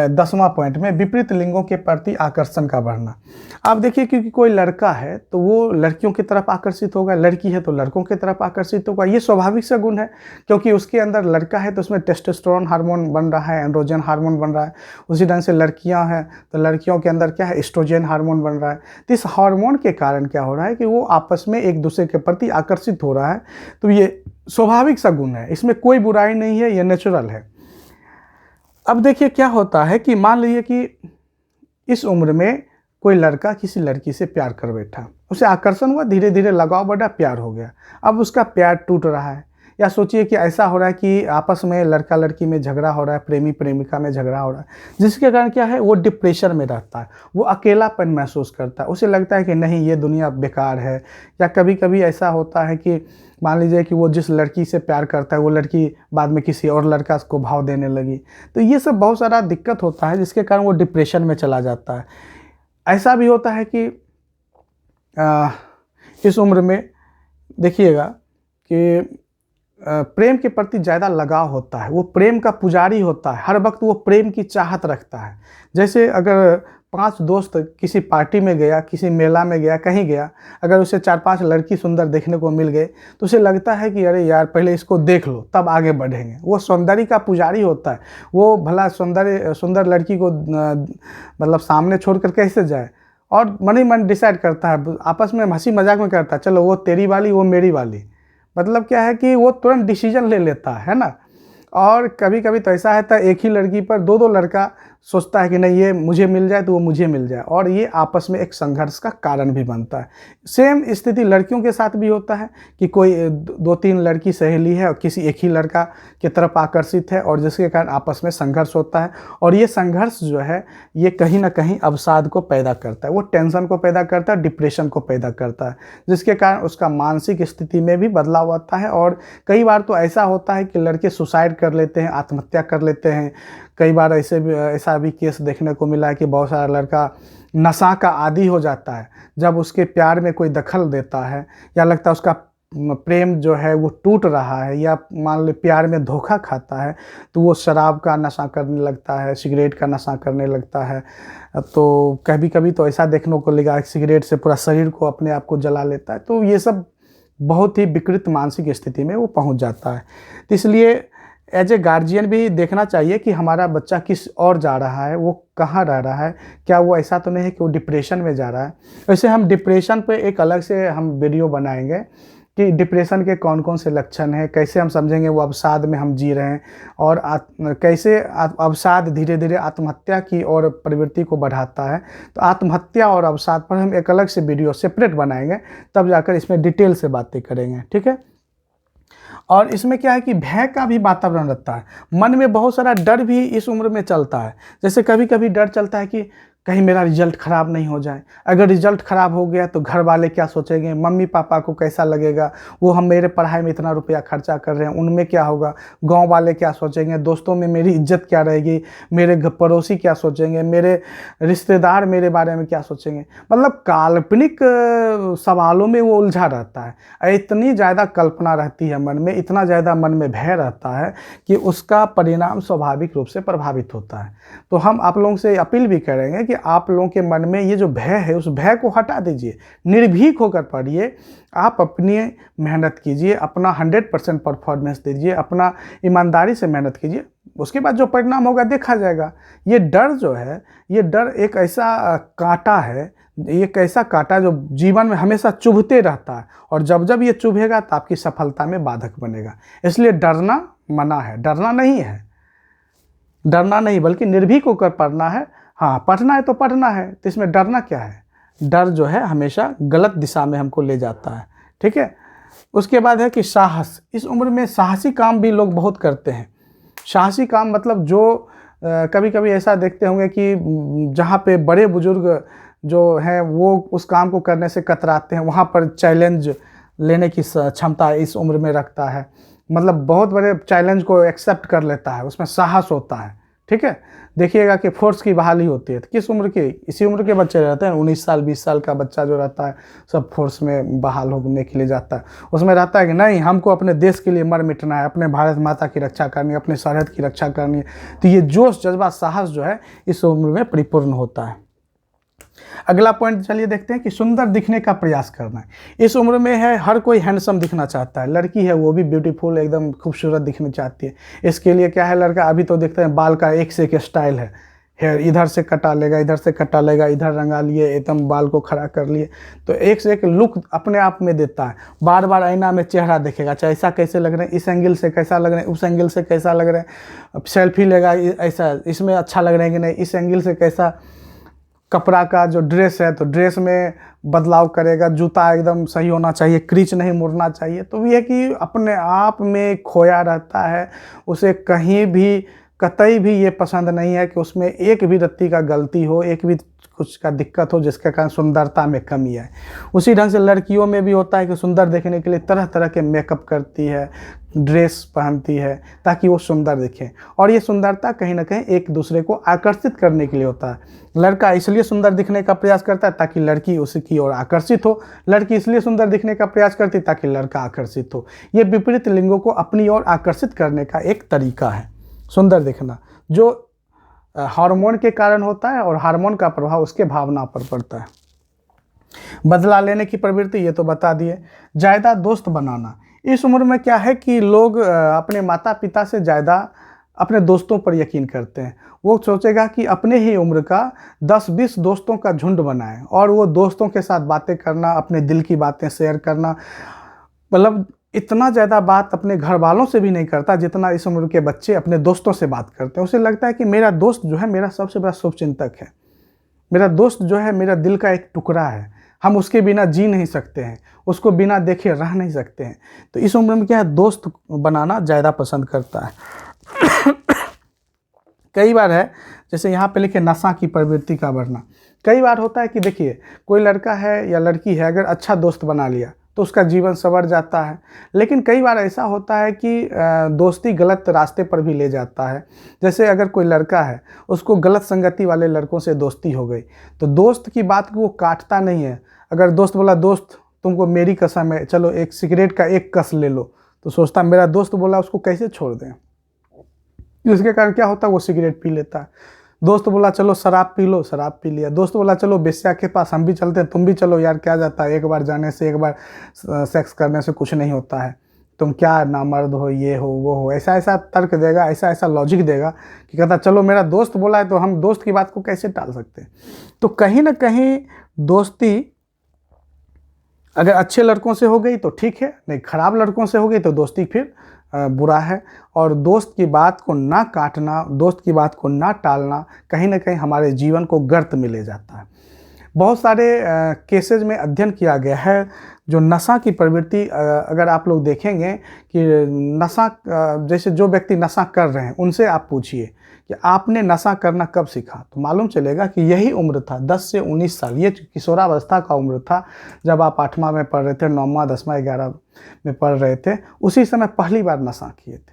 S1: 10वां पॉइंट में, विपरीत लिंगों के प्रति आकर्षण का बढ़ना। आप देखिए क्योंकि कोई लड़का है तो वो लड़कियों की तरफ आकर्षित होगा, लड़की है तो लड़कों की तरफ आकर्षित होगा। ये स्वाभाविक सा गुण है, क्योंकि उसके अंदर लड़का है तो उसमें टेस्टोस्टेरोन हार्मोन बन रहा है, एंड्रोजन हार्मोन बन रहा है। उसी ढंग से लड़कियां हैं तो लड़कियों के अंदर क्या है, एस्ट्रोजन हार्मोन बन रहा है। तो इस हार्मोन के कारण क्या हो रहा है कि वो आपस में एक दूसरे के प्रति आकर्षित हो रहा है। तो ये स्वाभाविक सा गुण है, इसमें कोई बुराई नहीं है, ये नेचुरल है। अब देखिए क्या होता है कि मान लीजिए कि इस उम्र में कोई लड़का किसी लड़की से प्यार कर बैठा, उसे आकर्षण हुआ, धीरे धीरे लगाव बढ़ा, प्यार हो गया। अब उसका प्यार टूट रहा है, या सोचिए कि ऐसा हो रहा है कि आपस में लड़का लड़की में झगड़ा हो रहा है, प्रेमी प्रेमिका में झगड़ा हो रहा है, जिसके कारण क्या है, वो डिप्रेशन में रहता है, वो अकेलापन महसूस करता है, उसे लगता है कि नहीं ये दुनिया बेकार है। या कभी कभी ऐसा होता है कि मान लीजिए कि वो जिस लड़की से प्यार करता है वो लड़की बाद में किसी और लड़का को भाव देने लगी। तो ये सब बहुत सारा दिक्कत होता है जिसके कारण वो डिप्रेशन में चला जाता है। ऐसा भी होता है कि इस उम्र में देखिएगा कि प्रेम के प्रति ज़्यादा लगाव होता है, वो प्रेम का पुजारी होता है, हर वक्त वो प्रेम की चाहत रखता है। जैसे अगर 5 दोस्त किसी पार्टी में गया, किसी मेला में गया, कहीं गया, अगर उसे 4-5 लड़की सुंदर देखने को मिल गए तो उसे लगता है कि अरे यार पहले इसको देख लो तब आगे बढ़ेंगे। वो सौंदर्य का पुजारी होता है, वो भला सुंदर लड़की को मतलब सामने छोड़कर कैसे जाए, और मन ही मन डिसाइड करता है, आपस में हंसी मजाक में करता है, चलो वो तेरी वाली वो मेरी वाली। मतलब क्या है कि वो तुरंत डिसीजन ले लेता है ना। और कभी कभी तो ऐसा है तो एक ही लड़की पर 2-2 लड़का सोचता है कि नहीं ये मुझे मिल जाए तो वो मुझे मिल जाए, और ये आपस में एक संघर्ष का कारण भी बनता है। सेम स्थिति लड़कियों के साथ भी होता है कि कोई 2-3 लड़की सहेली है और किसी एक ही लड़का की तरफ आकर्षित है, और जिसके कारण आपस में संघर्ष होता है, और ये संघर्ष जो है ये कहीं ना कहीं अवसाद को पैदा करता है, वो टेंशन को पैदा करता है, डिप्रेशन को पैदा करता है, जिसके कारण उसका मानसिक स्थिति में भी बदलाव आता है। और कई बार तो ऐसा होता है कि लड़के सुसाइड कर लेते हैं, आत्महत्या कर लेते हैं। कई बार ऐसा भी केस देखने को मिला है कि बहुत सारा लड़का नशा का आदी हो जाता है जब उसके प्यार में कोई दखल देता है, या लगता है उसका प्रेम जो है वो टूट रहा है, या मान लो प्यार में धोखा खाता है, तो वो शराब का नशा करने लगता है, सिगरेट का नशा करने लगता है। तो कभी कभी तो ऐसा देखने को लगा सिगरेट से पूरा शरीर को अपने आप को जला लेता है। तो ये सब बहुत ही विकृत मानसिक स्थिति में वो पहुंच जाता है। तो इसलिए एज ए गार्जियन भी देखना चाहिए कि हमारा बच्चा किस ओर जा रहा है, वो कहाँ रह रहा है, क्या वो ऐसा तो नहीं है कि वो डिप्रेशन में जा रहा है। वैसे हम डिप्रेशन पे एक अलग से हम वीडियो बनाएंगे कि डिप्रेशन के कौन कौन से लक्षण हैं, कैसे हम समझेंगे वो अवसाद में हम जी रहे हैं, और कैसे अवसाद धीरे धीरे आत्महत्या की और प्रवृत्ति को बढ़ाता है। तो आत्महत्या और अवसाद पर हम एक अलग से वीडियो सेपरेट बनाएंगे, तब जाकर इसमें डिटेल से बातें करेंगे, ठीक है। और इसमें क्या है कि भय का भी वातावरण रहता है, मन में बहुत सारा डर भी इस उम्र में चलता है। जैसे कभी कभी डर चलता है कि कहीं मेरा रिजल्ट ख़राब नहीं हो जाए, अगर रिजल्ट ख़राब हो गया तो घर वाले क्या सोचेंगे, मम्मी पापा को कैसा लगेगा, वो हम मेरे पढ़ाई में इतना रुपया खर्चा कर रहे हैं, उनमें क्या होगा, गांव वाले क्या सोचेंगे, दोस्तों में मेरी इज्जत क्या रहेगी, मेरे पड़ोसी क्या सोचेंगे, मेरे रिश्तेदार मेरे बारे में क्या सोचेंगे। मतलब काल्पनिक सवालों में वो उलझा रहता है। इतनी ज़्यादा कल्पना रहती है मन में, इतना ज़्यादा मन में भय रहता है कि उसका परिणाम स्वाभाविक रूप से प्रभावित होता है। तो हम आप लोगों से अपील भी करेंगे कि आप लोगों के मन में ये जो भय है उस भय को हटा दीजिए, निर्भीक होकर पढ़िए, आप अपनी मेहनत कीजिए, अपना 100% परफॉर्मेंस दीजिए, अपना ईमानदारी से मेहनत कीजिए, उसके बाद जो परिणाम होगा देखा जाएगा। ये डर जो है, ये डर एक ऐसा कांटा है, एक ऐसा कांटा जो जीवन में हमेशा चुभते रहता है, और जब जब ये चुभेगा तो आपकी सफलता में बाधक बनेगा। इसलिए डरना मना है, डरना नहीं है, डरना नहीं बल्कि निर्भीक होकर पढ़ना है। हाँ, पढ़ना है तो पढ़ना है, तो इसमें डरना क्या है। डर जो है हमेशा गलत दिशा में हमको ले जाता है, ठीक है। उसके बाद है कि साहस। इस उम्र में साहसी काम भी लोग बहुत करते हैं। साहसी काम मतलब जो कभी कभी ऐसा देखते होंगे कि जहाँ पे बड़े बुजुर्ग जो हैं वो उस काम को करने से कतराते हैं, वहाँ पर चैलेंज लेने की क्षमता इस उम्र में रखता है। मतलब बहुत बड़े चैलेंज को एक्सेप्ट कर लेता है, उसमें साहस होता है, ठीक है। देखिएगा कि फोर्स की बहाली होती है तो किस उम्र के, इसी उम्र के बच्चे रहते हैं। 19 साल 20 साल का बच्चा जो रहता है सब फोर्स में बहाल होने के लिए जाता है। उसमें रहता है कि नहीं, हमको अपने देश के लिए मर मिटना है, अपने भारत माता की रक्षा करनी है, अपने सरहद की रक्षा करनी है। तो ये जोश जज्बा साहस जो है इस उम्र में परिपूर्ण होता है। अगला पॉइंट चलिए देखते हैं कि सुंदर दिखने का प्रयास करना है। इस उम्र में है हर कोई हैंडसम दिखना चाहता है, लड़की है वो भी ब्यूटीफुल एकदम खूबसूरत दिखना चाहती है। इसके लिए क्या है, लड़का अभी तो देखते हैं बाल का एक से एक स्टाइल है, हेयर इधर से कटा लेगा, इधर से कटा लेगा, इधर रंगा लिए, एकदम बाल को खड़ा कर लिए, तो एक से एक लुक अपने आप में देता है। बार बार आईना में चेहरा देखेगा, चाहे ऐसा कैसे लग रहे हैं, इस एंगल से कैसा लग रहे हैं, उस एंगल से कैसा लग रहे हैं, सेल्फी लेगा, ऐसा इसमें अच्छा लग रहे हैं कि नहीं, इस एंगल से कैसा, कपड़ा का जो ड्रेस है तो ड्रेस में बदलाव करेगा, जूता एकदम सही होना चाहिए, क्रीच नहीं मुड़ना चाहिए। तो ये है कि अपने आप में खोया रहता है, उसे कहीं भी कतई भी ये पसंद नहीं है कि उसमें एक भी रत्ती का गलती हो, एक भी कुछ का दिक्कत हो जिसके कारण सुंदरता में कमी है। उसी ढंग से लड़कियों में भी होता है कि सुंदर देखने के लिए तरह तरह के मेकअप करती है, ड्रेस पहनती है ताकि वो सुंदर दिखे, और ये सुंदरता कहीं ना कहीं एक दूसरे को आकर्षित करने के लिए होता है। लड़का इसलिए सुंदर दिखने का प्रयास करता है ताकि लड़की उसकी ओर आकर्षित हो, लड़की इसलिए सुंदर दिखने का प्रयास करती है ताकि लड़का आकर्षित हो। ये विपरीत लिंगों को अपनी ओर आकर्षित करने का एक तरीका है सुंदर दिखना, जो हार्मोन के कारण होता है, और हार्मोन का प्रभाव उसके भावना पर पड़ता है। बदला लेने की प्रवृत्ति ये तो बता दिए। ज़्यादा दोस्त बनाना, इस उम्र में क्या है कि लोग अपने माता पिता से ज़्यादा अपने दोस्तों पर यकीन करते हैं। वो सोचेगा कि अपने ही उम्र का 10-20 दोस्तों का झुंड बनाए, और वो दोस्तों के साथ बातें करना, अपने दिल की बातें शेयर करना, मतलब इतना ज़्यादा बात अपने घर वालों से भी नहीं करता जितना इस उम्र के बच्चे अपने दोस्तों से बात करते हैं। उसे लगता है कि मेरा दोस्त जो है मेरा सबसे बड़ा शुभचिंतक है, मेरा दोस्त जो है मेरा दिल का एक टुकड़ा है, हम उसके बिना जी नहीं सकते हैं, उसको बिना देखे रह नहीं सकते हैं। तो इस उम्र में क्या है, दोस्त बनाना ज़्यादा पसंद करता है। कई बार है, जैसे यहाँ पे लिखे नशा की प्रवृत्ति का बढ़ना। कई बार होता है कि देखिए कोई लड़का है या लड़की है, अगर अच्छा दोस्त बना लिया तो उसका जीवन संवर जाता है। लेकिन कई बार ऐसा होता है कि दोस्ती गलत रास्ते पर भी ले जाता है। जैसे अगर कोई लड़का है, उसको गलत संगति वाले लड़कों से दोस्ती हो गई, तो दोस्त की बात को वो काटता नहीं है। अगर दोस्त बोला दोस्त तुमको मेरी कसम है, चलो एक सिगरेट का एक कस ले लो, तो सोचता मेरा दोस्त बोला उसको कैसे छोड़ दें। इसके कारण क्या होता है, वो सिगरेट पी लेता है। दोस्त बोला चलो शराब पी लो, शराब पी लिया। दोस्त बोला चलो बेश्या के पास हम भी चलते हैं, तुम भी चलो यार, क्या जाता है, एक बार जाने से, एक बार सेक्स करने से कुछ नहीं होता है, तुम क्या नामर्द हो, ये हो वो हो। ऐसा ऐसा तर्क देगा, ऐसा ऐसा लॉजिक देगा कि कहता चलो मेरा दोस्त बोला है तो हम दोस्त की बात को कैसे टाल सकते हैं। तो कहीं ना कहीं दोस्ती अगर अच्छे लड़कों से हो गई तो ठीक है, नहीं खराब लड़कों से हो गई तो दोस्ती फिर बुरा है। और दोस्त की बात को ना काटना, दोस्त की बात को ना टालना कहीं ना कहीं हमारे जीवन को गर्त में ले जाता है। बहुत सारे केसेज में अध्ययन किया गया है, जो नशा की प्रवृत्ति अगर आप लोग देखेंगे कि नशा जैसे जो व्यक्ति नशा कर रहे हैं उनसे आप पूछिए कि आपने नशा करना कब सीखा, तो मालूम चलेगा कि यही उम्र था 10 से 19 साल, ये किशोरावस्था का उम्र था। जब आप 8वां में पढ़ रहे थे, 9वां 10वां 11 में पढ़ रहे थे, उसी समय पहली बार नशा किए थे।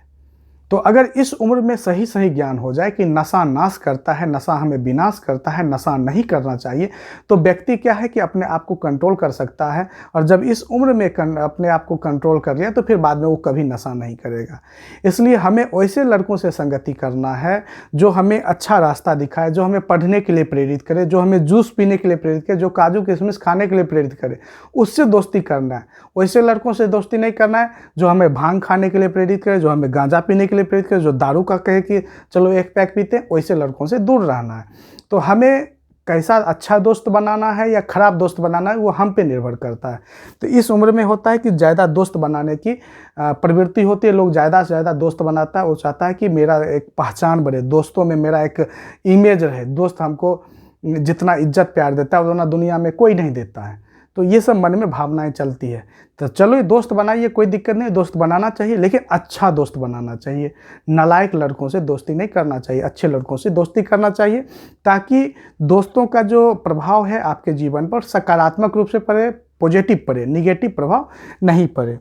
S1: तो अगर इस उम्र में सही सही ज्ञान हो जाए कि नशा नाश करता है, नशा हमें विनाश करता है, नशा नहीं करना चाहिए, तो व्यक्ति क्या है कि अपने आप को कंट्रोल कर सकता है। और जब इस उम्र में अपने आप को कंट्रोल कर लिया तो फिर बाद में वो कभी नशा नहीं करेगा। इसलिए हमें वैसे लड़कों से संगति करना है जो हमें अच्छा रास्ता दिखाए, जो हमें पढ़ने के लिए प्रेरित करे, जो हमें जूस पीने के लिए प्रेरित करे, जो काजू किशमिश खाने के लिए प्रेरित करे, उससे दोस्ती करना है। वैसे लड़कों से दोस्ती नहीं करना है जो हमें भांग खाने के लिए प्रेरित करे, जो हमें गांजा पीने के लिए प्रेरित करे, जो दारू का कहे कि चलो एक पैक पीते हैं, वैसे लड़कों से दूर रहना है। तो हमें कैसा अच्छा दोस्त बनाना है या खराब दोस्त बनाना है वो हम पे निर्भर करता है। तो इस उम्र में होता है कि ज़्यादा दोस्त बनाने की प्रवृत्ति होती है, लोग ज़्यादा से ज़्यादा दोस्त बनाता है। वो चाहता है कि मेरा एक पहचान बढ़े, दोस्तों में मेरा एक इमेज रहे, दोस्त हमको जितना इज्जत प्यार देता है उतना दुनिया में कोई नहीं देता है। तो ये सब मन में भावनाएं चलती है। तो चलो ये दोस्त बनाइए, कोई दिक्कत नहीं, दोस्त बनाना चाहिए, लेकिन अच्छा दोस्त बनाना चाहिए। नालायक लड़कों से दोस्ती नहीं करना चाहिए, अच्छे लड़कों से दोस्ती करना चाहिए, ताकि दोस्तों का जो प्रभाव है आपके जीवन पर सकारात्मक रूप से पड़े, पॉजिटिव पड़े, निगेटिव प्रभाव नहीं पड़े।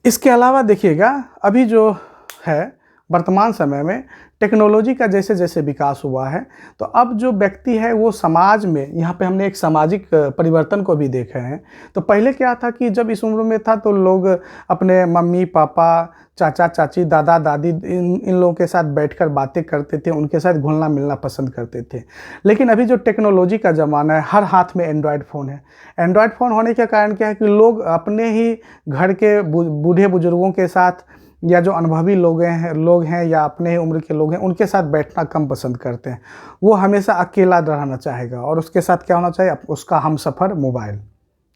S1: इसके अलावा देखिएगा, अभी जो है वर्तमान समय में टेक्नोलॉजी का जैसे जैसे विकास हुआ है, तो अब जो व्यक्ति है वो समाज में, यहाँ पे हमने एक सामाजिक परिवर्तन को भी देखा है। तो पहले क्या था कि जब इस उम्र में था तो लोग अपने मम्मी पापा, चाचा चाची, दादा दादी इन लोगों के साथ बैठकर बातें करते थे, उनके साथ घुलना मिलना पसंद करते थे। लेकिन अभी जो टेक्नोलॉजी का ज़माना है, हर हाथ में एंड्रॉयड फ़ोन है। एंड्रॉयड फ़ोन होने के कारण क्या है कि लोग अपने ही घर के बूढ़े बुजुर्गों के साथ या जो अनुभवी लोग हैं या अपने ही उम्र के लोग हैं, उनके साथ बैठना कम पसंद करते हैं। वो हमेशा अकेला रहना चाहेगा और उसके साथ क्या होना चाहिए, उसका हमसफ़र मोबाइल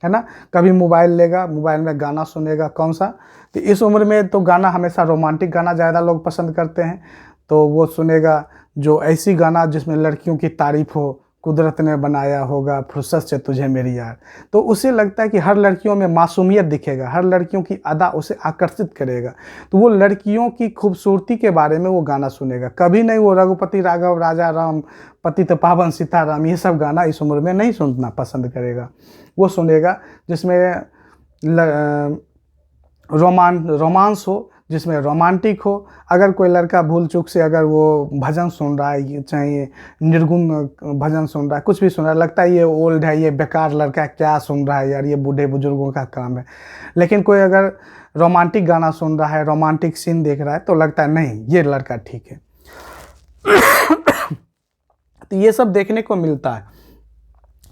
S1: है ना। कभी मोबाइल लेगा, मोबाइल में गाना सुनेगा, कौन सा, तो इस उम्र में तो गाना हमेशा रोमांटिक गाना ज़्यादा लोग पसंद करते हैं, तो वो सुनेगा जो ऐसी गाना जिसमें लड़कियों की तारीफ़ हो, कुदरत ने बनाया होगा फुर्सत से तुझे मेरी यार। तो उसे लगता है कि हर लड़कियों में मासूमियत दिखेगा, हर लड़कियों की अदा उसे आकर्षित करेगा, तो वो लड़कियों की खूबसूरती के बारे में वो गाना सुनेगा। कभी नहीं वो रघुपति राघव, राजा राम, पतित पावन सीताराम, ये सब गाना इस उम्र में नहीं सुनना पसंद करेगा। वो सुनेगा जिसमें रोमांस हो, जिसमें रोमांटिक हो। अगर कोई लड़का भूल चूक से अगर वो भजन सुन रहा है, चाहे निर्गुण भजन सुन रहा है, कुछ भी सुन रहा है, लगता है ये ओल्ड है, ये बेकार लड़का है, क्या सुन रहा है यार, ये बूढ़े बुजुर्गों का काम है। लेकिन कोई अगर रोमांटिक गाना सुन रहा है, रोमांटिक सीन देख रहा है, तो लगता है नहीं ये लड़का ठीक है। तो ये सब देखने को मिलता है।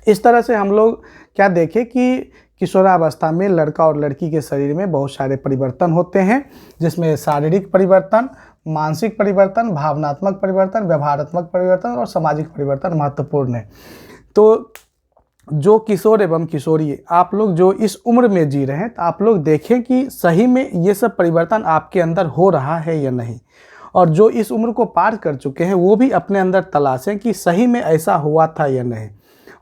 S1: इस तरह से हम लोग क्या देखें कि किशोरावस्था में लड़का और लड़की के शरीर में बहुत सारे परिवर्तन होते हैं, जिसमें शारीरिक परिवर्तन, मानसिक परिवर्तन, भावनात्मक परिवर्तन, व्यवहारात्मक परिवर्तन और सामाजिक परिवर्तन महत्वपूर्ण है। तो जो किशोर एवं किशोरी आप लोग जो इस उम्र में जी रहे हैं, तो आप लोग देखें कि सही में ये सब परिवर्तन आपके अंदर हो रहा है या नहीं। और जो इस उम्र को पार कर चुके हैं वो भी अपने अंदर तलाशें कि सही में ऐसा हुआ था या नहीं।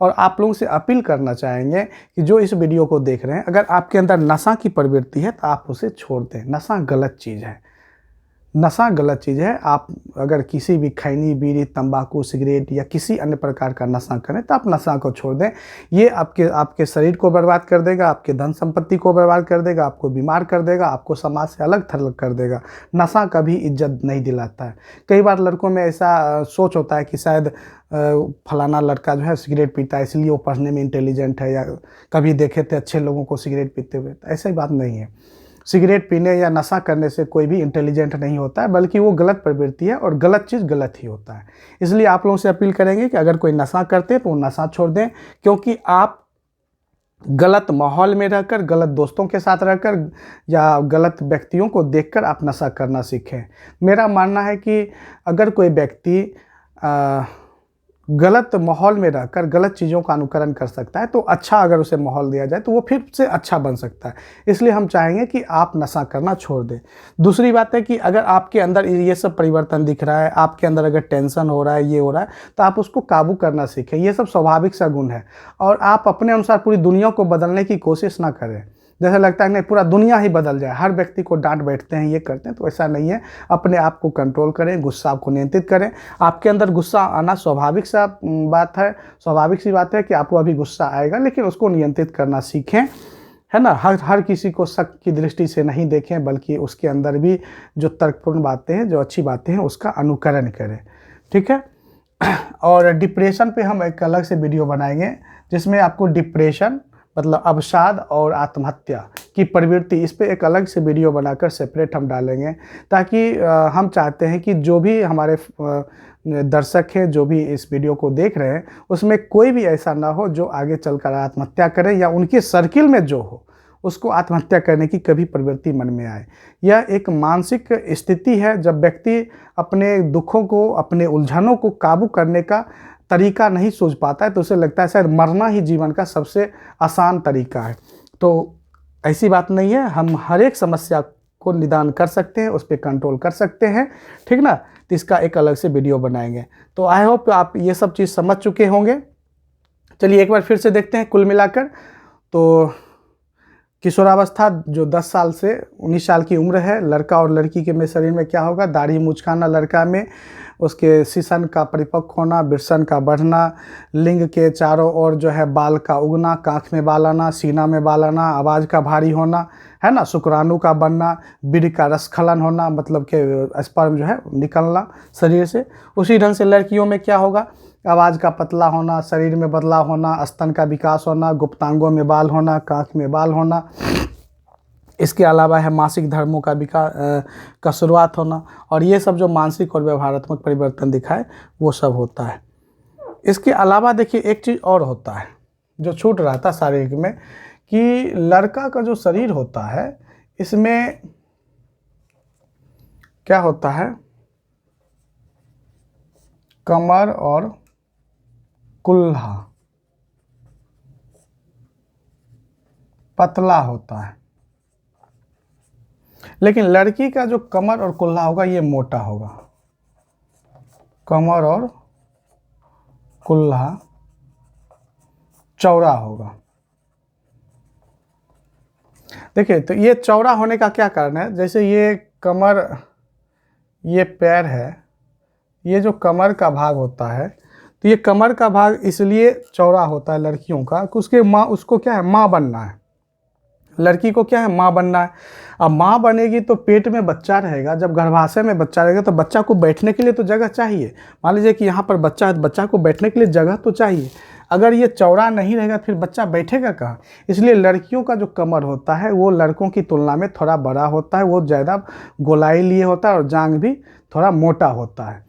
S1: और आप लोगों से अपील करना चाहेंगे कि जो इस वीडियो को देख रहे हैं, अगर आपके अंदर नशा की प्रवृत्ति है तो आप उसे छोड़ दें। नशा गलत चीज़ है, नशा गलत चीज़ है। आप अगर किसी भी खैनी, बीड़ी, तंबाकू, सिगरेट या किसी अन्य प्रकार का नशा करें तो आप नशा को छोड़ दें। ये आपके शरीर को बर्बाद कर देगा, आपके धन संपत्ति को बर्बाद कर देगा, आपको बीमार कर देगा, आपको समाज से अलग थलग कर देगा। नशा कभी इज्जत नहीं दिलाता है। कई बार लड़कों में ऐसा सोच होता है कि शायद फलाना लड़का जो है सिगरेट पीता है इसलिए वो पढ़ने में इंटेलिजेंट है, या कभी देखे थे अच्छे लोगों को सिगरेट पीते हुए। तो ऐसी बात नहीं है। सिगरेट पीने या नशा करने से कोई भी इंटेलिजेंट नहीं होता है, बल्कि वो गलत प्रवृत्ति है और गलत चीज़ गलत ही होता है। इसलिए आप लोगों से अपील करेंगे कि अगर कोई नशा करते हैं तो वो नशा छोड़ दें, क्योंकि आप गलत माहौल में रहकर, गलत दोस्तों के साथ रहकर या गलत व्यक्तियों को देखकर आप नशा करना सीखें। मेरा मानना है कि अगर कोई व्यक्ति गलत माहौल में रहकर गलत चीज़ों का अनुकरण कर सकता है तो अच्छा, अगर उसे माहौल दिया जाए तो वो फिर से अच्छा बन सकता है। इसलिए हम चाहेंगे कि आप नशा करना छोड़ दें। दूसरी बात है कि अगर आपके अंदर ये सब परिवर्तन दिख रहा है, आपके अंदर अगर टेंशन हो रहा है, ये हो रहा है, तो आप उसको काबू करना सीखें। ये सब स्वाभाविक सा गुण है। और आप अपने अनुसार पूरी दुनिया को बदलने की कोशिश ना करें। जैसे लगता है नहीं पूरा दुनिया ही बदल जाए, हर व्यक्ति को डांट बैठते हैं, ये करते हैं, तो ऐसा नहीं है। अपने आप को कंट्रोल करें, गुस्सा को नियंत्रित करें। आपके अंदर गुस्सा आना स्वाभाविक सा बात है, स्वाभाविक सी बात है कि आपको अभी गुस्सा आएगा, लेकिन उसको नियंत्रित करना सीखें, है ना। हर किसी को शक की दृष्टि से नहीं देखें, बल्कि उसके अंदर भी जो तर्कपूर्ण बातें हैं, जो अच्छी बातें हैं, उसका अनुकरण करें। ठीक है। और डिप्रेशन पे हम एक अलग से वीडियो बनाएंगे, जिसमें आपको डिप्रेशन मतलब अवसाद और आत्महत्या की प्रवृत्ति, इस पे एक अलग से वीडियो बनाकर सेपरेट हम डालेंगे, ताकि हम चाहते हैं कि जो भी हमारे दर्शक हैं, जो भी इस वीडियो को देख रहे हैं, उसमें कोई भी ऐसा ना हो जो आगे चलकर आत्महत्या करे, या उनके सर्किल में जो हो उसको आत्महत्या करने की कभी प्रवृत्ति मन में आए। यह एक मानसिक स्थिति है, जब व्यक्ति अपने दुखों को, अपने उलझनों को काबू करने का तरीका नहीं सोच पाता है, तो उसे लगता है शायद मरना ही जीवन का सबसे आसान तरीका है। तो ऐसी बात नहीं है। हम हर एक समस्या को निदान कर सकते हैं, उस पर कंट्रोल कर सकते हैं, ठीक ना। तो इसका एक अलग से वीडियो बनाएंगे। तो आई होप आप ये सब चीज़ समझ चुके होंगे। चलिए एक बार फिर से देखते हैं कुल मिलाकर। तो किशोरावस्था जो 10 साल से 19 साल की उम्र है, लड़का और लड़की के में शरीर में क्या होगा, दाढ़ी मुचकाना लड़का में, उसके शिशन का परिपक्व होना, वृषण का बढ़ना, लिंग के चारों ओर जो है बाल का उगना, कांख में बाल आना, सीना में बाल आना, आवाज़ का भारी होना, है ना, शुक्राणु का बनना, बीड़ का रसस्खलन होना, मतलब कि स्पर्म जो है निकलना शरीर से। उसी ढंग से लड़कियों में क्या होगा, आवाज़ का पतला होना, शरीर में बदलाव होना, स्तन का विकास होना, गुप्तांगों में बाल होना, कांख में बाल होना। इसके अलावा है मासिक धर्मों का विकास का शुरुआत होना। और ये सब जो मानसिक और व्यवहारात्मक परिवर्तन दिखाए वो सब होता है। इसके अलावा देखिए एक चीज़ और होता है जो छूट रहा था शारीरिक में, कि लड़का का जो शरीर होता है इसमें क्या होता है, कमर और कुल्हा पतला होता है, लेकिन लड़की का जो कमर और कुल्हा होगा ये मोटा होगा। कमर और कुल्हा चौड़ा होगा। देखिए तो ये चौड़ा होने का क्या कारण है, जैसे ये कमर, ये पैर है, ये जो कमर का भाग होता है, तो ये कमर का भाग इसलिए चौड़ा होता है लड़कियों का कि उसके माँ, उसको क्या है, माँ बनना है। लड़की को क्या है, माँ बनना है। अब माँ बनेगी तो पेट में बच्चा रहेगा, जब गर्भाशय में बच्चा रहेगा तो बच्चा को बैठने के लिए तो जगह चाहिए। मान लीजिए कि यहाँ पर बच्चा है तो बच्चा को बैठने के लिए जगह तो चाहिए। अगर ये चौड़ा नहीं रहेगा फिर बच्चा बैठेगा कहाँ। इसलिए लड़कियों का जो कमर होता है वो लड़कों की तुलना में थोड़ा बड़ा होता है, वो ज़्यादा गोलाई लिए होता है और जांघ भी थोड़ा मोटा होता है।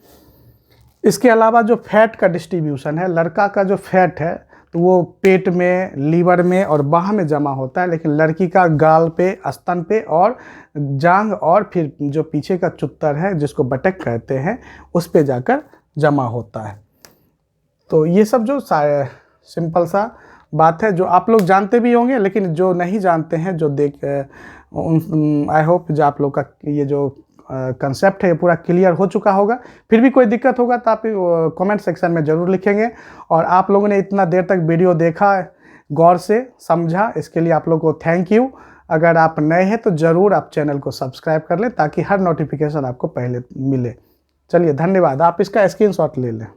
S1: इसके अलावा जो फैट का डिस्ट्रीब्यूशन है, लड़का का जो फैट है तो वो पेट में, लीवर में और बाह में जमा होता है, लेकिन लड़की का गाल पे, स्तन पे और जांघ और फिर जो पीछे का चुत्तर है जिसको बटक कहते हैं उस पे जाकर जमा होता है। तो ये सब जो सिंपल सा बात है जो आप लोग जानते भी होंगे, लेकिन जो नहीं जानते हैं, जो देख आई होप जो आप लोग का ये जो कंसेप्ट है ये पूरा क्लियर हो चुका होगा। फिर भी कोई दिक्कत होगा तो आप कमेंट सेक्शन में ज़रूर लिखेंगे। और आप लोगों ने इतना देर तक वीडियो देखा, गौर से समझा, इसके लिए आप लोग को थैंक यू। अगर आप नए हैं तो ज़रूर आप चैनल को सब्सक्राइब कर लें ताकि हर नोटिफिकेशन आपको पहले मिले। चलिए धन्यवाद। आप इसका स्क्रीनशॉट ले लें।